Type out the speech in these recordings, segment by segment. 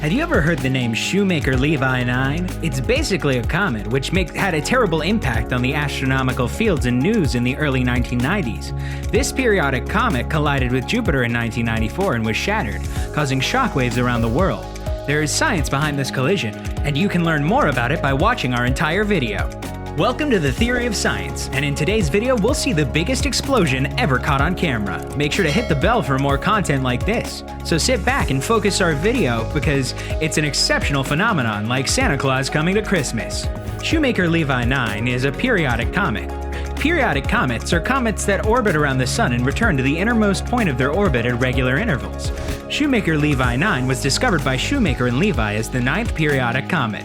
Have you ever heard the name Shoemaker-Levy 9? It's basically a comet which had a terrible impact on the astronomical fields and news in the early 1990s. This periodic comet collided with Jupiter in 1994 and was shattered, causing shockwaves around the world. There is science behind this collision, and you can learn more about it by watching our entire video. Welcome to the Theory of Science, and in today's video we'll see the biggest explosion ever caught on camera. Make sure to hit the bell for more content like this. So sit back and focus our video because it's an exceptional phenomenon like Santa Claus coming to Christmas. Shoemaker-Levy 9 is a periodic comet. Periodic comets are comets that orbit around the Sun and return to the innermost point of their orbit at regular intervals. Shoemaker-Levy 9 was discovered by Shoemaker and Levy as the 9th periodic comet.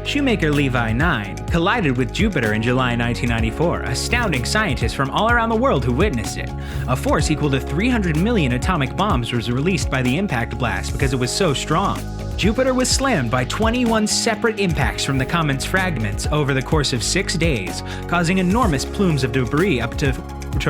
Shoemaker-Levy 9 collided with Jupiter in July 1994, astounding scientists from all around the world who witnessed it. A force equal to 300 million atomic bombs was released by the impact blast because it was so strong. Jupiter was slammed by 21 separate impacts from the comet's fragments over the course of 6 days, causing enormous plumes of debris up to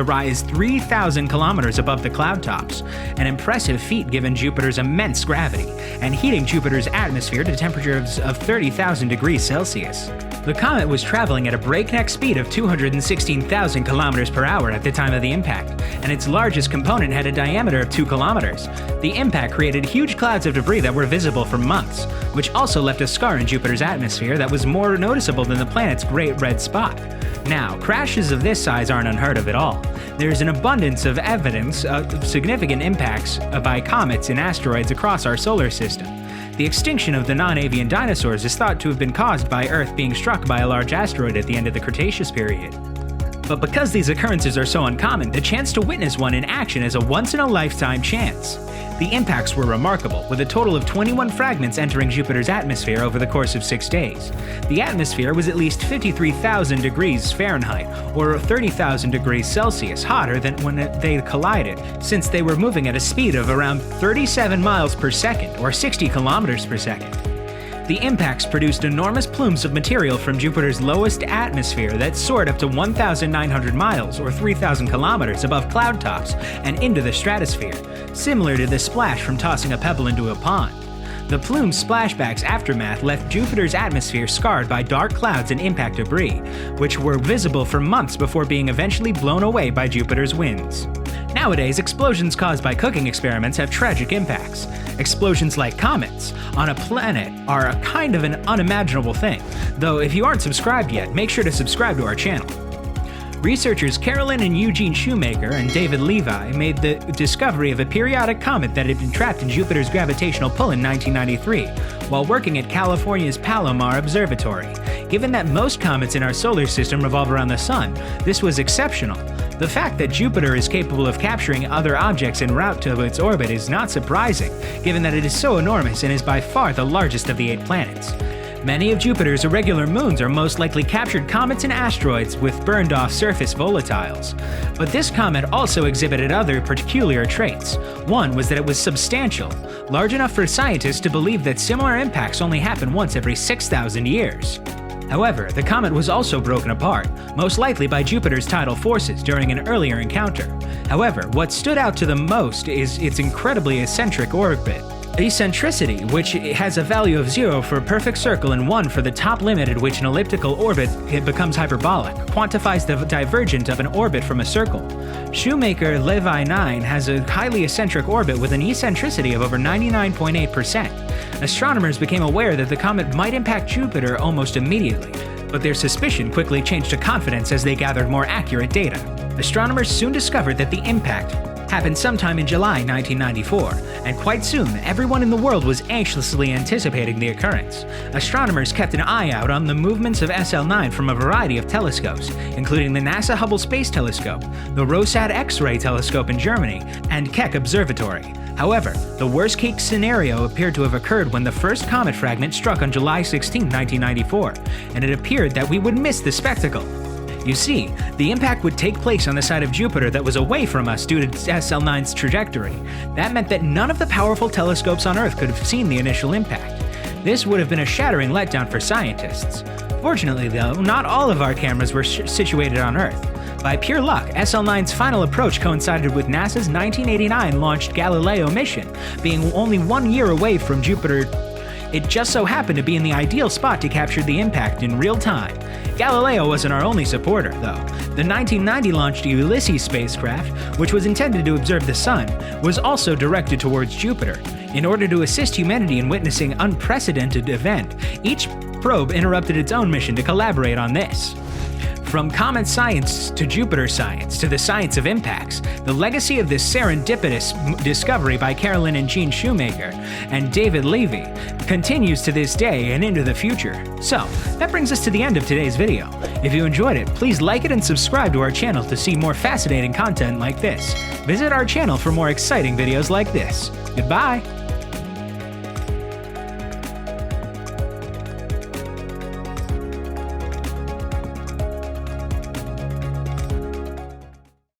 rise 3,000 kilometers above the cloud tops, an impressive feat given Jupiter's immense gravity, and heating Jupiter's atmosphere to temperatures of 30,000 degrees Celsius. The comet was traveling at a breakneck speed of 216,000 kilometers per hour at the time of the impact, and its largest component had a diameter of 2 kilometers. The impact created huge clouds of debris that were visible for months, which also left a scar in Jupiter's atmosphere that was more noticeable than the planet's Great Red Spot. Now, crashes of this size aren't unheard of at all. There's an abundance of evidence of significant impacts by comets and asteroids across our solar system. The extinction of the non-avian dinosaurs is thought to have been caused by Earth being struck by a large asteroid at the end of the Cretaceous period. But because these occurrences are so uncommon, the chance to witness one in action is a once-in-a-lifetime chance. The impacts were remarkable, with a total of 21 fragments entering Jupiter's atmosphere over the course of 6 days. The atmosphere was at least 53,000 degrees Fahrenheit, or 30,000 degrees Celsius hotter than when they collided, since they were moving at a speed of around 37 miles per second, or 60 kilometers per second. The impacts produced enormous plumes of material from Jupiter's lowest atmosphere that soared up to 1,900 miles or 3,000 kilometers above cloud tops and into the stratosphere, similar to the splash from tossing a pebble into a pond. The plume's splashback's aftermath left Jupiter's atmosphere scarred by dark clouds and impact debris, which were visible for months before being eventually blown away by Jupiter's winds. Nowadays, explosions caused by cooking experiments have tragic impacts. Explosions like comets on a planet are a kind of an unimaginable thing, though if you aren't subscribed yet, make sure to subscribe to our channel. Researchers Carolyn and Eugene Shoemaker and David Levy made the discovery of a periodic comet that had been trapped in Jupiter's gravitational pull in 1993, while working at California's Palomar Observatory. Given that most comets in our solar system revolve around the Sun, this was exceptional. The fact that Jupiter is capable of capturing other objects en route to its orbit is not surprising, given that it is so enormous and is by far the largest of the 8 planets. Many of Jupiter's irregular moons are most likely captured comets and asteroids with burned-off surface volatiles. But this comet also exhibited other peculiar traits. One was that it was substantial, large enough for scientists to believe that similar impacts only happen once every 6,000 years. However, the comet was also broken apart, most likely by Jupiter's tidal forces during an earlier encounter. However, what stood out to the most is its incredibly eccentric orbit. Eccentricity, which has a value of 0 for a perfect circle and 1 for the top limit at which an elliptical orbit becomes hyperbolic, quantifies the divergence of an orbit from a circle. Shoemaker-Levy 9 has a highly eccentric orbit with an eccentricity of over 99.8%. Astronomers became aware that the comet might impact Jupiter almost immediately, but their suspicion quickly changed to confidence as they gathered more accurate data. Astronomers soon discovered that the impact happened sometime in July 1994, and quite soon everyone in the world was anxiously anticipating the occurrence. Astronomers kept an eye out on the movements of SL9 from a variety of telescopes, including the NASA Hubble Space Telescope, the Rosat X-ray Telescope in Germany, and Keck Observatory. However, the worst-case scenario appeared to have occurred when the first comet fragment struck on July 16, 1994, and it appeared that we would miss the spectacle. You see, the impact would take place on the side of Jupiter that was away from us due to SL9's trajectory. That meant that none of the powerful telescopes on Earth could have seen the initial impact. This would have been a shattering letdown for scientists. Fortunately though, not all of our cameras were situated on Earth. By pure luck, SL9's final approach coincided with NASA's 1989 launched Galileo mission, being only 1 year away from Jupiter It just so happened to be in the ideal spot to capture the impact in real time. Galileo wasn't our only supporter, though. The 1990 launched Ulysses spacecraft, which was intended to observe the Sun, was also directed towards Jupiter. In order to assist humanity in witnessing an unprecedented event, each probe interrupted its own mission to collaborate on this. From comet science to Jupiter science to the science of impacts, the legacy of this serendipitous discovery by Carolyn and Gene Shoemaker and David Levy continues to this day and into the future. So, that brings us to the end of today's video. If you enjoyed it, please like it and subscribe to our channel to see more fascinating content like this. Visit our channel for more exciting videos like this. Goodbye!